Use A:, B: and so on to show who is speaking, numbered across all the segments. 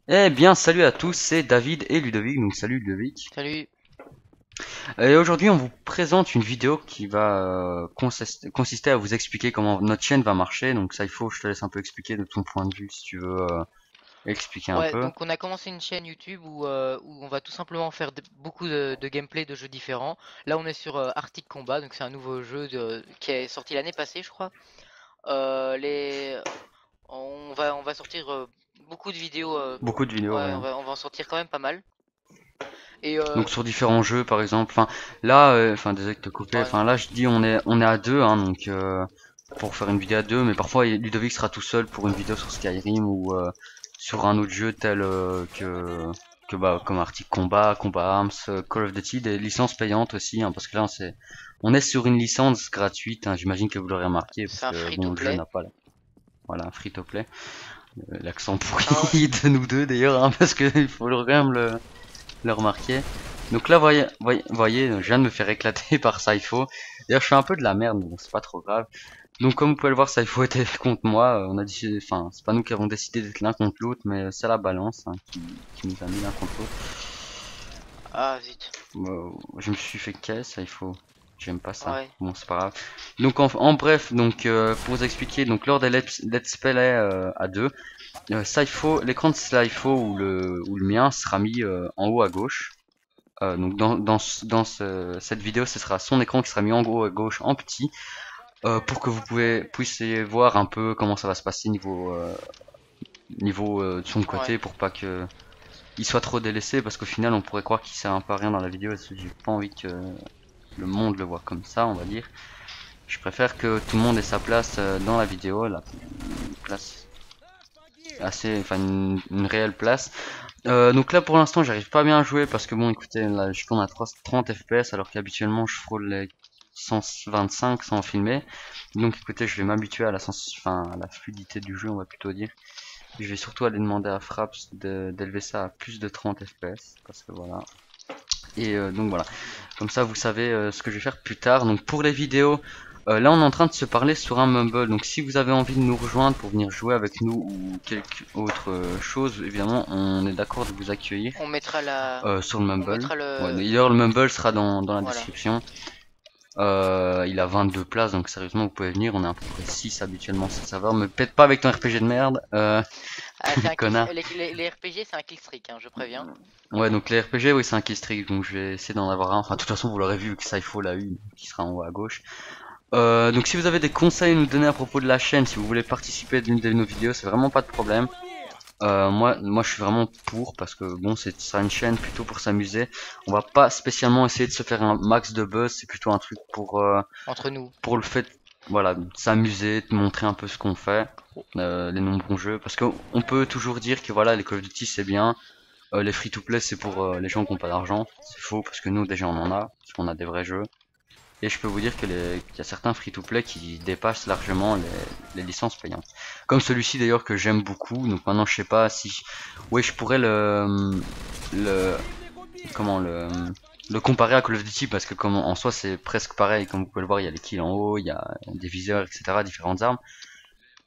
A: Eh bien, salut à tous, c'est David et Ludovic, donc salut Ludovic.
B: Salut.
A: Et aujourd'hui, on vous présente une vidéo qui va consister à vous expliquer comment notre chaîne va marcher. Donc ça, il faut, je te laisse un peu expliquer de ton point de vue si tu veux expliquer un
B: Ouais,
A: peu.
B: donc on a commencé une chaîne YouTube où on va tout simplement faire beaucoup de gameplay de jeux différents. Là, on est sur Arctic Combat, donc c'est un nouveau jeu qui est sorti l'année passée, je crois. Euh, les, on va sortir beaucoup de vidéos.
A: Beaucoup de vidéos,
B: Ouais,
A: ouais.
B: on va en sortir quand même pas mal. Et
A: Donc sur différents jeux, par exemple. Enfin, là, désolé de te couper.
B: ouais, non.
A: Enfin, là, je dis on est à deux, hein, donc pour faire une vidéo à deux. Mais parfois, Ludovic sera tout seul pour une vidéo sur Skyrim ou sur un autre jeu tel que bah comme Arctic Combat, Combat Arms, Call of Duty, des licences payantes aussi, hein, parce que là, on est sur une licence gratuite. Hein, j'imagine que vous l'aurez remarqué, parce
B: C'est un
A: que bon, le jeu
B: free-to-play.
A: n'a pas voilà, free to play. L'accent
B: Ah,
A: pourri de nous deux d'ailleurs, hein, parce que il faut quand même le remarquer. Donc là, voyez, je viens de me faire éclater par Saifo. D'ailleurs, je fais un peu de la merde, mais bon, c'est pas trop grave. Donc comme vous pouvez le voir, Saifo était contre moi. On a décidé, enfin, c'est pas nous qui avons décidé d'être l'un contre l'autre, mais c'est la balance hein, qui nous a mis l'un contre l'autre.
B: ah zut.
A: Je me suis fait caisse, Saifo. J'aime pas ça.
B: Ouais.
A: Bon, c'est pas grave. Donc en bref, donc pour vous expliquer, donc lors des let's play à deux, Saifo, l'écran de Saifo ou le mien sera mis en haut à gauche. Donc cette vidéo, ce sera son écran qui sera mis en haut à gauche en petit pour que puissiez voir un peu comment ça va se passer niveau de son
B: Ouais.
A: côté pour pas que il soit trop délaissé parce qu'au final on pourrait croire qu'il sert un peu à rien dans la vidéo et j'ai pas envie que le monde le voit comme ça, on va dire. Je préfère que tout le monde ait sa place dans la vidéo, une place assez, enfin une réelle place. Donc là pour l'instant j'arrive pas bien à jouer parce que bon écoutez là je tourne à 30 fps alors qu'habituellement je frôle les 125 sans filmer. Donc écoutez je vais m'habituer à à la fluidité du jeu on va plutôt dire. Je vais surtout aller demander à Fraps d'élever ça à plus de 30 fps parce que voilà. Et donc voilà, comme ça vous savez ce que je vais faire plus tard. Donc pour les vidéos, là on est en train de se parler sur un Mumble. Donc si vous avez envie de nous rejoindre pour venir jouer avec nous ou quelque autre chose, évidemment on est d'accord de vous accueillir
B: On mettra la,
A: sur le
B: on
A: Mumble.
B: mettra
A: Ouais,
B: le,
A: d'ailleurs le Mumble sera dans la
B: voilà.
A: description. Il a 22 places, donc sérieusement vous pouvez venir. On est à peu près 6 habituellement sur le serveur. Me pète pas avec ton RPG de merde,
B: Ah, c'est un kill,
A: connard.
B: les RPG, c'est un kill streak, hein, je préviens.
A: Ouais, donc les RPG, oui, c'est un killstreak, donc je vais essayer d'en avoir un. Enfin, de toute façon, vous l'aurez vu, que Saifo l'a eu, qui sera en haut à gauche. Donc si vous avez des conseils à nous donner à propos de la chaîne, si vous voulez participer à l'une de nos vidéos, c'est vraiment pas de problème. Moi, je suis vraiment pour, parce que bon, c'est ça une chaîne plutôt pour s'amuser. On va pas spécialement essayer de se faire un max de buzz, c'est plutôt un truc
B: Entre nous.
A: pour le fait, voilà, de s'amuser, de montrer un peu ce qu'on fait, les nombreux jeux. Parce qu'on peut toujours dire que voilà, les Call of Duty c'est bien, les free-to-play c'est pour les gens qui n'ont pas d'argent. C'est faux parce que nous déjà on en a, parce qu'on a des vrais jeux. Et je peux vous dire qu'il y a certains free-to-play qui dépassent largement les licences payantes. Comme celui-ci d'ailleurs que j'aime beaucoup. Donc maintenant je sais pas si, ouais je pourrais le, comment le comparer à Call of Duty parce que comme en soi c'est presque pareil. Comme vous pouvez le voir il y a les kills en haut, il y a des viseurs etc. Différentes armes.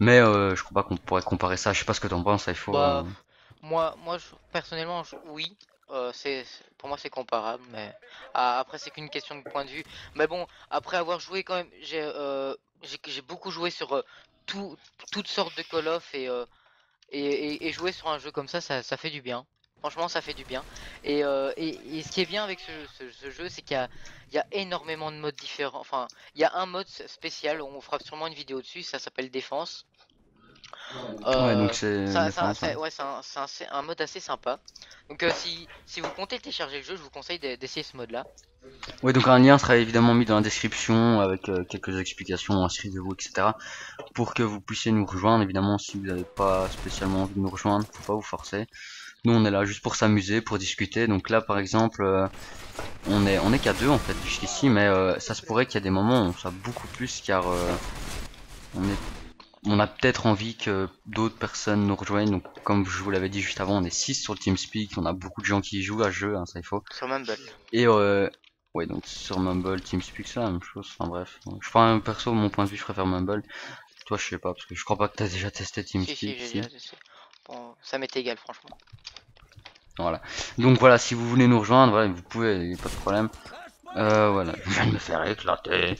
A: Mais je crois pas qu'on pourrait comparer ça. Je sais pas ce que t'en penses. Il faut.
B: Bah, personnellement, oui, pour moi c'est comparable, mais après c'est qu'une question de point de vue. Mais bon, après avoir joué quand même, j'ai beaucoup joué sur toutes sortes de Call of et jouer sur un jeu comme ça fait du bien. Franchement, ça fait du bien. Et ce qui est bien avec ce jeu, c'est il y a énormément de modes différents. Enfin, il y a un mode spécial, on fera sûrement une vidéo dessus, ça s'appelle Défense.
A: Ouais donc
B: Euh,
A: c'est défense. Ouais.
B: ouais, c'est un mode assez sympa. Donc si vous comptez télécharger le jeu, je vous conseille d'essayer ce mode-là.
A: Oui, donc un lien sera évidemment mis dans la description avec quelques explications, inscrivez-vous, etc. Pour que vous puissiez nous rejoindre. Évidemment, si vous n'avez pas spécialement envie de nous rejoindre, faut pas vous forcer. Nous, on est là juste pour s'amuser, pour discuter. Donc là, par exemple, on est qu'à deux en fait jusqu'ici, mais ça se pourrait qu'il y ait des moments où on soit beaucoup plus, car on est, on a peut-être envie que d'autres personnes nous rejoignent. Donc, comme je vous l'avais dit juste avant, on est 6 sur le TeamSpeak. On a beaucoup de gens qui y jouent à ce jeu, hein, ça il faut.
B: Sur Mumble.
A: Et ouais, donc sur Mumble, TeamSpeak, c'est la même chose. Enfin bref, je prends un perso, mon point de vue, je préfère Mumble. Toi, je sais pas, parce que je crois pas que t'as déjà testé
B: Si, si,
A: TeamSpeak,
B: j'ai
A: si.
B: déjà essayé. Bon, ça m'est égal, franchement.
A: Voilà. Donc voilà, si vous voulez nous rejoindre, voilà, vous pouvez, y a pas de problème. Voilà, je viens de me faire éclater.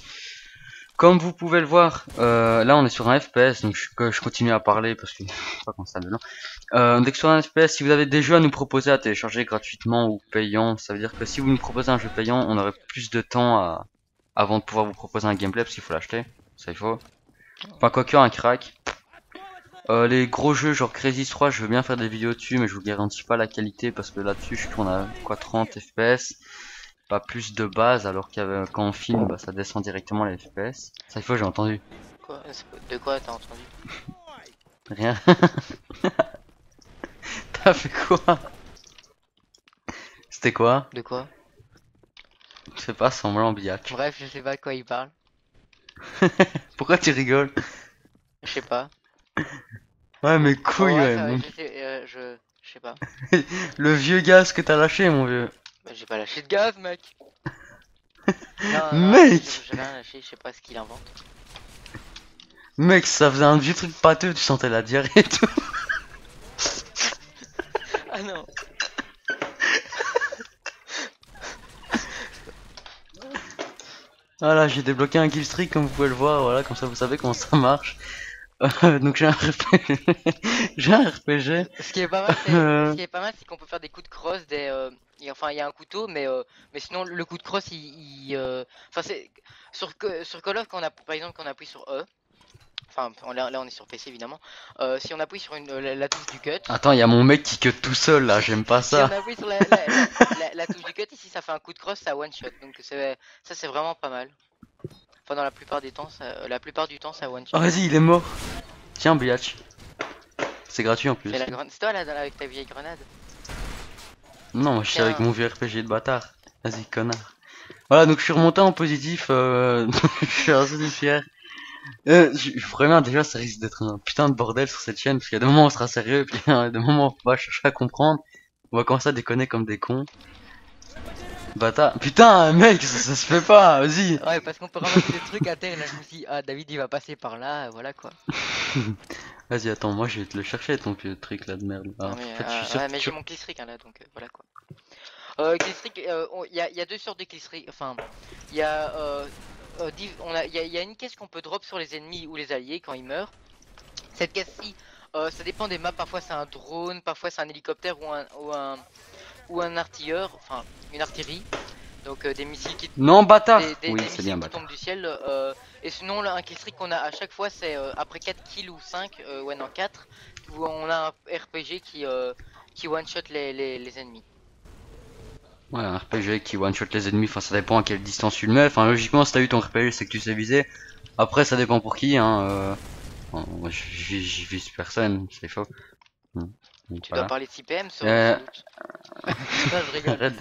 A: Comme vous pouvez le voir, là on est sur un FPS, donc je continue à parler parce que je sais pas comment ça maintenant. Dès que sur un FPS, si vous avez des jeux à nous proposer à télécharger gratuitement ou payant, ça veut dire que si vous nous proposez un jeu payant, on aurait plus de temps avant de pouvoir vous proposer un gameplay parce qu'il faut l'acheter, ça il faut. Enfin quoique un crack. Les gros jeux genre Crazy 3, je veux bien faire des vidéos dessus, mais je vous garantis pas la qualité parce que là-dessus je tourne à quoi 30 FPS. Pas plus de base alors que quand on filme bah, ça descend directement les FPS. Ça il faut j'ai entendu.
B: Quoi? De quoi t'as entendu?
A: Rien. T'as fait quoi? C'était quoi?
B: De quoi?
A: Je sais pas, semblant biatch.
B: Bref, je sais pas de quoi il parle.
A: Pourquoi tu rigoles?
B: Je sais pas.
A: Ouais mais couille ouais.
B: Je sais pas.
A: Le vieux gaz que t'as lâché mon vieux.
B: Bah, j'ai pas lâché de gaz, mec. Non,
A: Mec
B: j'ai rien lâché, je sais pas ce qu'il invente.
A: Mec ça faisait un vieux truc pâteux, tu sentais la diarrhée et tout.
B: Ah non.
A: Voilà, j'ai débloqué un kill streak comme vous pouvez le voir, voilà, comme ça vous savez comment ça marche. Donc j'ai un RPG. J'ai un RPG.
B: Ce qui est pas mal, c'est qu'on peut faire des coups de crosse, enfin il y a un couteau, mais sinon le coup de crosse, enfin c'est sur Call of quand on a, par exemple, quand on appuie sur E, enfin là on est sur PC évidemment, si on appuie sur la touche du cut.
A: Attends, il y a mon mec qui cut tout seul là, j'aime pas
B: Si
A: ça.
B: on appuie sur la touche du cut, ici ça fait un coup de crosse, ça one shot, donc ça c'est vraiment pas mal. Enfin dans la plupart du temps, ça one shot.
A: Oh, vas-y, il est mort. Tiens, Biatch. C'est gratuit en plus.
B: C'est toi là avec ta vieille grenade.
A: Non, moi je suis
B: Tiens.
A: avec mon vieux RPG de bâtard. Vas-y, connard. Voilà, donc je suis remonté en positif. Je suis assez fier. Vraiment, déjà, ça risque d'être un putain de bordel sur cette chaîne. Parce qu'il y a des moments où on sera sérieux, et puis il y a des moments où on va chercher à comprendre. On va commencer à déconner comme des cons. Bâtard. Putain, mec, ça se fait pas, vas-y.
B: Ouais, parce qu'on peut ramasser des trucs à terre, et là je me suis dit, ah David il va passer par là, voilà quoi.
A: Vas-y, attends, moi je vais te le chercher ton vieux truc là de merde.
B: Non,
A: Ah,
B: mais,
A: en fait, je suis sûr
B: ouais,
A: que
B: mais
A: tu-
B: j'ai mon killstreak hein, là, donc voilà quoi. Killstreak, il y a deux sortes de killstreak, enfin, il y a, il y a une caisse qu'on peut drop sur les ennemis ou les alliés quand ils meurent. Cette caisse-ci, ça dépend des maps, parfois c'est un drone, parfois c'est un hélicoptère ou un artilleur, enfin une artillerie. Donc des missiles qui
A: Non, bâtard.
B: des
A: Oui, c'est
B: missiles
A: bien
B: qui
A: bâtard.
B: tombent du ciel. Et sinon, là, un killstreak qu'on a à chaque fois, c'est après 4 kills ou 5, ouais, non, 4, où on a un RPG qui one-shot les ennemis.
A: Ouais, un RPG qui one-shot les ennemis, enfin ça dépend à quelle distance tu le mets. Enfin, logiquement, si t'as eu ton RPG, c'est que tu sais viser. Après, ça dépend pour qui, hein. Moi, j'y vise personne, c'est faux. Donc,
B: Tu
A: voilà.
B: dois parler de CPM sans
A: Euh.
B: doute. Non, je rigole.
A: Arrête.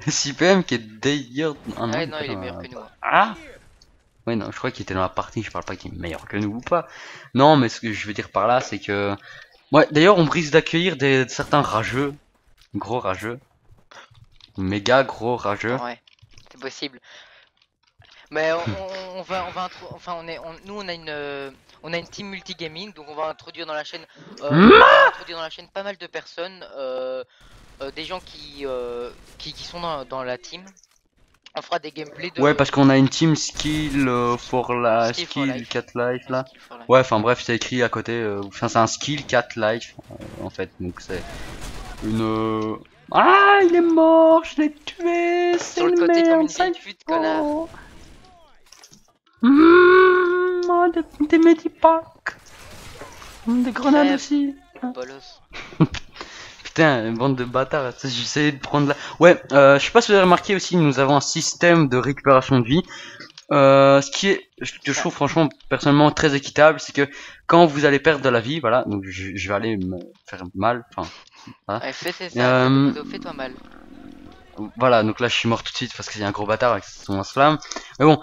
A: 6PM qui est d'ailleurs. Ah
B: Ouais,
A: il
B: non,
A: est
B: il est
A: pas
B: meilleur
A: dans
B: que
A: la-
B: nous. Hein.
A: Ah ouais, non, je crois qu'il était dans la partie, je parle pas qu'il est meilleur que nous ou pas. Non, mais ce que je veux dire par là, c'est que. Ouais, d'ailleurs, on risque d'accueillir certains rageux. Gros rageux. Méga gros rageux.
B: Ouais, c'est possible. Mais enfin nous on a une team multigaming, donc on va introduire dans la chaîne, pas mal de personnes, des gens qui sont dans la team. On fera des gameplays de
A: Ouais, parce qu'on a une team skill for la
B: Skill for
A: skill
B: life.
A: 4 life là.
B: Skill for life.
A: Ouais, enfin bref, c'est écrit à côté. Enfin, c'est un skill 4 life en fait. Donc c'est une. Ah, il est mort, je l'ai tué. C'est
B: Sur le côté
A: merde,
B: comme une
A: ça
B: vieille pute, connard.
A: Oh, des medipacks. Des grenades
B: Crève.
A: aussi.
B: Bolos.
A: Putain, une bande de bâtards. J'essayais de prendre la. Ouais, je sais pas si vous avez remarqué aussi, nous avons un système de récupération de vie. Ce qui est, je trouve franchement personnellement très équitable, c'est que quand vous allez perdre de la vie, voilà, donc je vais aller me faire mal, enfin,
B: Ouais, c'est ça, fais-toi mal.
A: voilà, donc là je suis mort tout de suite parce qu'il y a un gros bâtard avec son lance-flamme. Mais bon,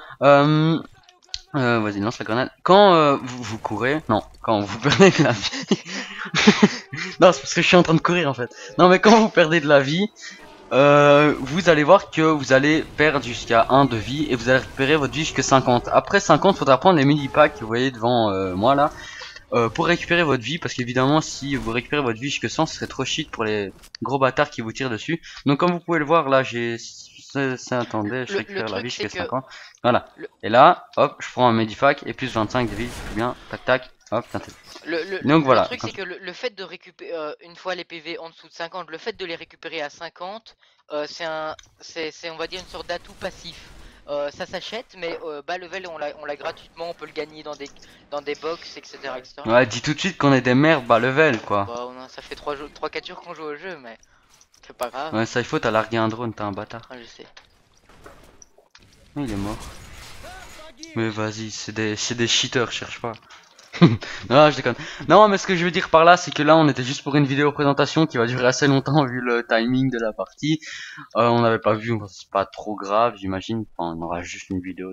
A: vas-y, lance la grenade. Quand vous courez, non, quand vous perdez de la vie, non, c'est parce que je suis en train de courir en fait. Non, mais quand vous perdez de la vie, vous allez voir que vous allez perdre jusqu'à 1 de vie et vous allez récupérer votre vie jusqu'à 50. Après 50, faudra prendre les mini packs que vous voyez devant moi là. pour récupérer votre vie, parce qu'évidemment si vous récupérez votre vie jusque 100 ce serait trop shit pour les gros bâtards qui vous tirent dessus. Donc comme vous pouvez le voir là j'ai attendez, je récupère la vie jusqu'à 50. Voilà. Et là, hop, je prends un Medifac et plus 25 de vie, tout bien, tac tac, hop, donc voilà.
B: Le truc c'est que le fait de récupérer une fois les PV en dessous de 50, le fait de les récupérer à 50, c'est on va dire une sorte d'atout passif. Ça s'achète, mais bas level on l'a gratuitement, on peut le gagner dans des box, etc., etc.
A: Ouais, dis tout de suite qu'on est des merdes bas level quoi.
B: Bah, ça fait 3-4 jours qu'on joue au jeu, mais c'est pas grave.
A: Ouais, ça il faut, t'as largué un drone, t'es un bâtard.
B: Ah, je sais.
A: Il est mort. Mais vas-y, c'est des cheaters, cherche pas. Non, je déconne. Non, mais ce que je veux dire par là, c'est que là, on était juste pour une vidéo présentation qui va durer assez longtemps vu le timing de la partie. On n'avait pas vu, c'est pas trop grave, j'imagine. Enfin, on aura juste une vidéo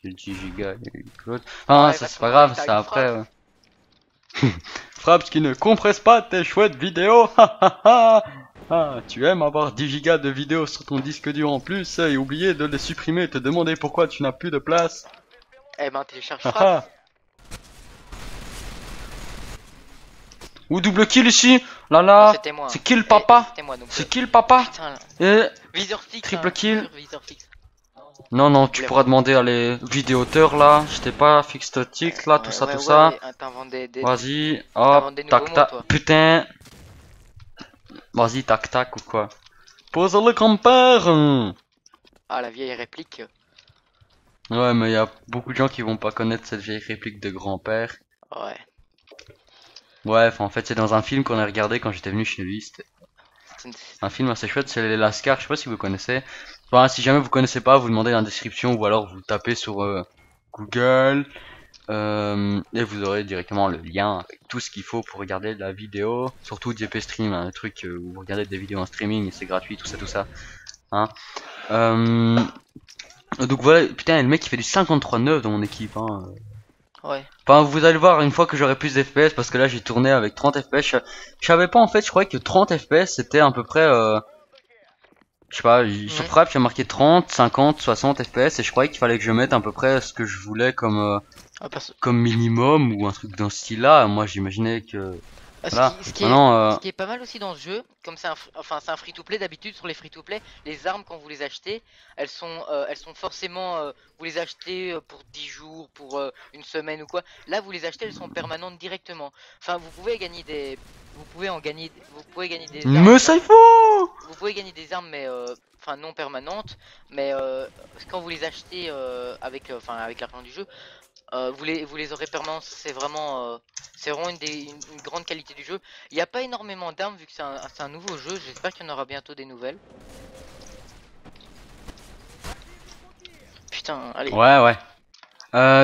A: de 10 gigas et l'autre. Enfin,
B: Ouais,
A: ça c'est pas grave, c'est après. Fraps qui ne compresse pas tes chouettes vidéos. Ah, tu aimes avoir 10 gigas de vidéos sur ton disque dur en plus et oublier de les supprimer et te demander pourquoi tu n'as plus de place.
B: Eh ben, télécharge Fraps.
A: Ou double kill ici. Là là. C'est kill papa. C'est kill papa. Et
B: visor fixe,
A: triple kill.
B: Visor fixe.
A: Non non, tu pourras demander à les vidéoteurs là. Je t'ai pas fixed tick là, tout ça tout ça. Vas-y, hop, tac tac. Putain. Vas-y, tac tac ou quoi. Pose le campeur.
B: Ah, la vieille réplique.
A: Ouais, mais il y a beaucoup de gens qui vont pas connaître cette vieille réplique de grand-père.
B: Ouais.
A: Ouais, en fait, c'est dans un film qu'on a regardé quand j'étais venu chez lui. C'était un film assez chouette, c'est les Lascars, je sais pas si vous connaissez. Enfin, si jamais vous connaissez pas, vous demandez dans la description ou alors vous tapez sur Google. Et vous aurez directement le lien avec tout ce qu'il faut pour regarder la vidéo. Surtout DP Stream, un truc où vous regardez des vidéos en streaming et c'est gratuit, tout ça. Hein. Donc voilà, putain, le mec il fait du 53-9 dans mon équipe. Hein.
B: Ouais.
A: Enfin, vous allez voir une fois que j'aurai plus d'FPS parce que là j'ai tourné avec 30 FPS. Je savais pas en fait, je croyais que 30 FPS c'était à peu près. Je sais pas, sur Fraps il y a marqué 30, 50, 60 FPS et je croyais qu'il fallait que je mette à peu près ce que je voulais comme comme minimum ou un truc dans ce style là. Moi j'imaginais que. Voilà.
B: Ce qui est pas mal aussi dans ce jeu, comme c'est un free-to-play, d'habitude sur les free-to-play, les armes quand vous les achetez, elles sont forcément, vous les achetez pour 10 jours, pour une semaine ou quoi. Là vous les achetez, elles sont permanentes directement. Enfin vous pouvez gagner des, vous pouvez gagner des armes.
A: Mais ça il faut.
B: Vous pouvez gagner des armes mais enfin non permanentes, mais quand vous les achetez avec l'argent du jeu. Vous les aurez permanents, c'est vraiment une grande qualité du jeu. Il n'y a pas énormément d'armes vu que c'est un nouveau jeu, j'espère qu'il y en aura bientôt des nouvelles. Putain, allez.
A: Ouais.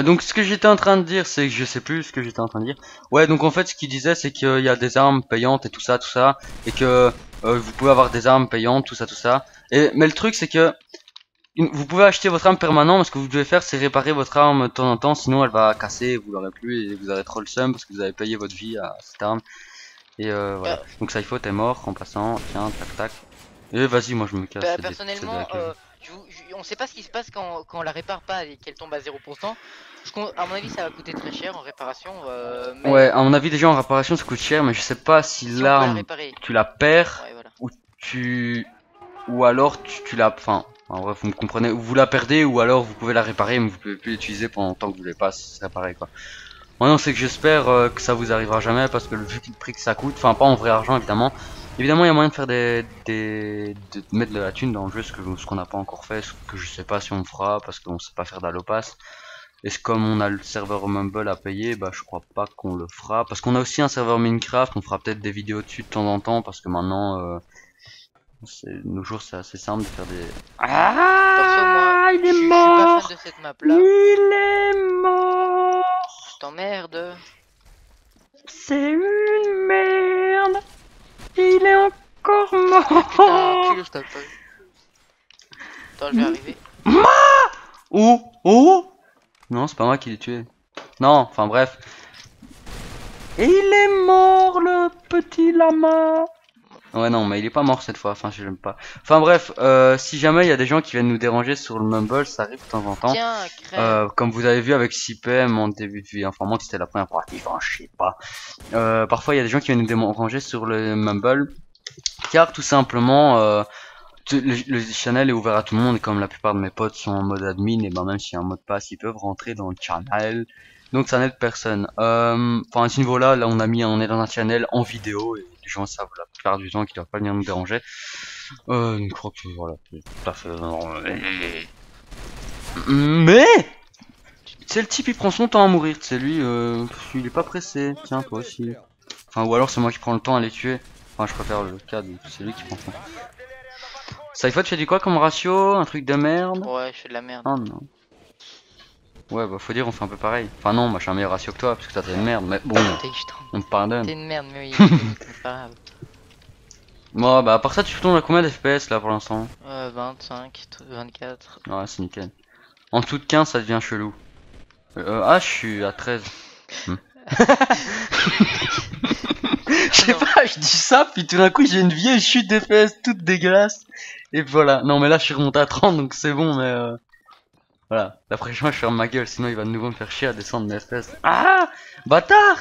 A: Donc ce que j'étais en train de dire, c'est que je sais plus ce que j'étais en train de dire. Ouais, donc en fait ce qu'il disait c'est qu'il y a des armes payantes et tout ça, et que vous pouvez avoir des armes payantes, tout ça. Mais le truc c'est que vous pouvez acheter votre arme permanent, mais ce que vous devez faire c'est réparer votre arme de temps en temps, sinon elle va casser, vous l'aurez plus et vous aurez trop le seum parce que vous avez payé votre vie à cette arme. Et voilà. Donc ça il faut, t'es mort en passant, tiens, tac tac. Et vas-y, moi je me casse.
B: Personnellement, on sait pas ce qui se passe quand on la répare pas et qu'elle tombe à 0%. À mon avis ça va coûter très cher en réparation. Mais...
A: Ouais, à mon avis déjà en réparation ça coûte cher, mais je sais pas si l'arme tu la perds, ouais, voilà. ou alors tu la... Enfin, en vrai vous me comprenez, vous la perdez ou alors vous pouvez la réparer mais vous pouvez plus l'utiliser pendant le temps que vous voulez pas, c'est pareil quoi. Maintenant c'est que j'espère que ça vous arrivera jamais parce que vu le prix que ça coûte, enfin pas en vrai argent évidemment. Évidemment il y a moyen de faire de mettre de la thune dans le jeu, ce qu'on n'a pas encore fait, ce que je sais pas si on fera parce qu'on sait pas faire d'allopass. Et comme on a le serveur Mumble à payer, bah je crois pas qu'on le fera. Parce qu'on a aussi un serveur Minecraft, on fera peut-être des vidéos dessus de temps en temps parce que maintenant nos jours c'est assez simple de faire des...
B: Ah, il est mort. Je suis pas fan de cette map là.
A: Il est mort.
B: Je t'emmerde.
A: C'est une merde. Il est encore mort.
B: Putain, je tape pas. Attends, je vais arriver.
A: Oh. Non, c'est pas moi qui l'ai tué. Non, enfin bref. Et il est mort le petit lama. Ouais, non, mais il est pas mort cette fois. Enfin, je l'aime pas. Enfin, bref, si jamais il y a des gens qui viennent nous déranger sur le Mumble, ça arrive de temps en temps.
B: Tiens, crève.
A: Comme vous avez vu avec 6PM en début de vie, enfin, moi, c'était la première partie, enfin, je sais pas. Parfois, il y a des gens qui viennent nous déranger sur le Mumble, car tout simplement, le channel est ouvert à tout le monde, et comme la plupart de mes potes sont en mode admin, et ben même s'il y a un mot de passe, ils peuvent rentrer dans le channel. Donc ça n'aide personne. Enfin à ce niveau-là, là on est dans un channel en vidéo, et les gens savent la plupart du temps qu'ils doivent pas venir nous déranger. Je crois que voilà, c'est tout à fait. Mais c'est le type, il prend son temps à mourir, c'est lui, il est pas pressé. Tiens, toi aussi. Enfin, ou alors c'est moi qui prends le temps à les tuer. Enfin, je préfère le cas de c'est lui qui prend son temps. Cypher, tu fais du quoi comme ratio? Un truc de merde?
B: Ouais, je fais de la merde.
A: Oh non. Ouais, bah faut dire, on fait un peu pareil. Enfin, non, moi je suis un meilleur ratio que toi, parce que toi t'es une merde, mais bon, on te pardonne.
B: T'es une merde, mais oui, c'est pas grave.
A: Moi, bah à part ça, tu tombes à combien d'FPS là pour l'instant?
B: 25, 24.
A: Ouais, c'est nickel. En dessous de 15, ça devient chelou. Je suis à 13. Je sais pas, je dis ça, puis tout d'un coup j'ai une vieille chute d'FPS toute dégueulasse. Et voilà. Non, mais là je suis remonté à 30, donc c'est bon, mais voilà. La prochaine fois je ferme ma gueule, sinon il va de nouveau me faire chier à descendre mes FPS. Ah, bâtard!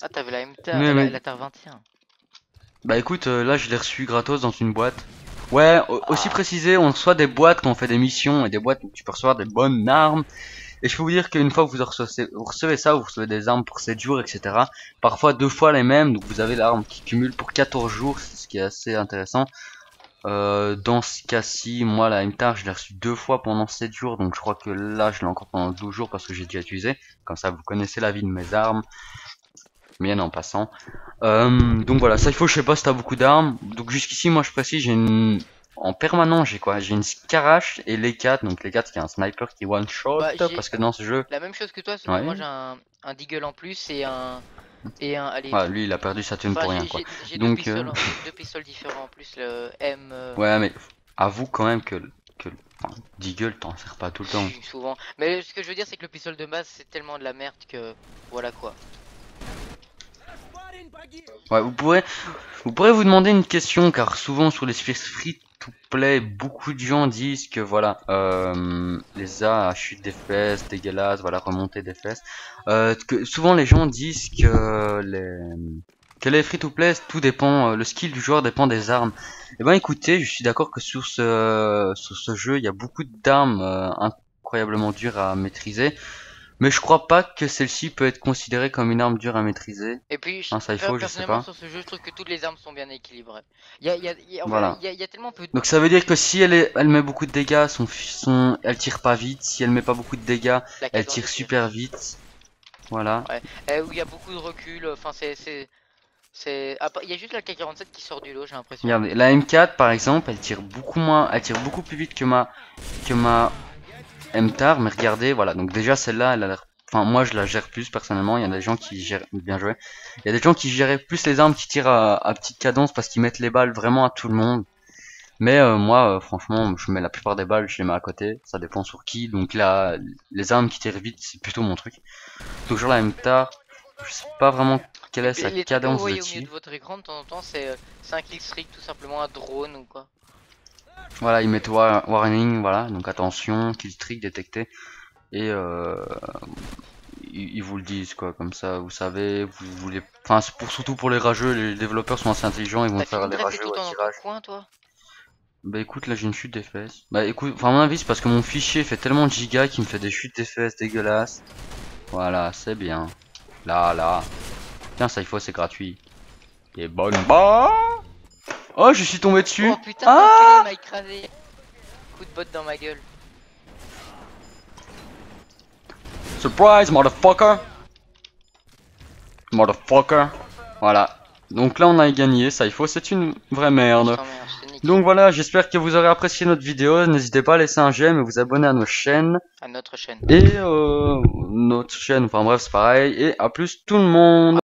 B: Ah, t'avais la MTR,
A: Mais-
B: la Terre 21.
A: Bah écoute, là je l'ai reçu gratos dans une boîte. Ouais, aussi précisé, on reçoit des boîtes quand on fait des missions, et des boîtes où tu peux recevoir des bonnes armes. Et je peux vous dire qu'une fois que vous recevez ça, vous recevez des armes pour 7 jours, etc. Parfois 2 fois les mêmes, donc vous avez l'arme qui cumule pour 14 jours, c'est ce qui est assez intéressant. Dans ce cas-ci, moi la MTAR je l'ai reçu 2 fois pendant 7 jours, donc je crois que là je l'ai encore pendant 12 jours parce que j'ai déjà utilisé. Comme ça vous connaissez la vie de mes armes. Mienne en passant. Donc voilà, ça il faut, je sais pas si t'as beaucoup d'armes. Donc jusqu'ici moi je précise, j'ai une... En permanent j'ai quoi? J'ai une Scarache et les 4, donc les 4 qui est un sniper qui one shot,
B: Bah,
A: parce que dans ce jeu...
B: la même chose que toi, sauf
A: Ouais.
B: que moi j'ai un Deagle en plus et un. Allez.
A: Ouais, lui il a perdu sa thune
B: Enfin,
A: pour rien quoi.
B: j'ai
A: Donc,
B: deux pistoles différents en plus, le M.
A: Ouais, mais avoue quand même que enfin, Deagle t'en sers pas tout le temps.
B: Souvent. Mais ce que je veux dire, c'est que le pistolet de base c'est tellement de la merde que. Voilà quoi.
A: Ouais, vous pourrez vous demander une question, car souvent sur les free to play, beaucoup de gens disent que voilà, les A à chute d'FPS, dégueulasse, voilà, remontée d'FPS. Que souvent les gens disent que les free to play, tout dépend, le skill du joueur dépend des armes. Et ben écoutez, je suis d'accord que sur ce jeu, il y a beaucoup d'armes incroyablement dures à maîtriser. Mais je crois pas que celle-ci peut être considérée comme une arme dure à maîtriser.
B: Et puis,
A: Ça il faut, je sais
B: personnellement,
A: pas.
B: sur ce jeu, je trouve que toutes les armes sont bien équilibrées. En
A: Voilà.
B: fait, il y a tellement peu de.
A: Donc ça veut dire que si elle met beaucoup de dégâts, elle tire pas vite. Si elle met pas beaucoup de dégâts, elle tire super vite. Voilà.
B: Ouais. Où il y a beaucoup de recul. Enfin, il y a juste la K47 qui sort du lot, j'ai l'impression.
A: Regardez, la M4 par exemple, elle tire beaucoup moins, elle tire beaucoup plus vite que ma MTAR. Mais regardez, voilà. Donc déjà celle-là, elle a l'air. Enfin, moi je la gère plus personnellement. Il y a des gens qui gèrent bien joué. Il y a des gens qui géraient plus les armes qui tirent à petite cadence parce qu'ils mettent les balles vraiment à tout le monde. Mais moi, franchement, je mets la plupart des balles, je les mets à côté. Ça dépend sur qui. Donc là, les armes qui tirent vite, c'est plutôt mon truc. Toujours la MTAR. Je sais pas vraiment quelle est sa cadence de
B: au milieu
A: tir.
B: de votre écran de temps en temps, c'est un clickstreak, tout simplement un drone ou quoi.
A: Voilà, ils mettent warning, voilà. Donc attention, killstreak détecté. Et ils vous le disent quoi, comme ça, vous savez, vous voulez. Enfin, c'est surtout pour les rageux, les développeurs sont assez intelligents, ils vont faire les rageux au tirage.
B: Coin, toi.
A: Bah écoute, là j'ai une chute d'FPS. Bah écoute, enfin à mon avis c'est parce que mon fichier fait tellement de gigas qu'il me fait des chutes d'FPS dégueulasses. Voilà, c'est bien. Là. Tiens, ça il faut, c'est gratuit. Et bonne bah. Oh, je suis tombé dessus.
B: Oh putain, il m'a écrasé. Coup de botte dans ma gueule.
A: Surprise, motherfucker. Motherfucker. Voilà. Donc là on a gagné, ça il faut, c'est une vraie merde. Donc voilà, j'espère que vous aurez apprécié notre vidéo. N'hésitez pas à laisser un j'aime et vous abonner à nos chaînes.
B: À notre chaîne.
A: Et notre chaîne, enfin bref c'est pareil. Et à plus tout le monde.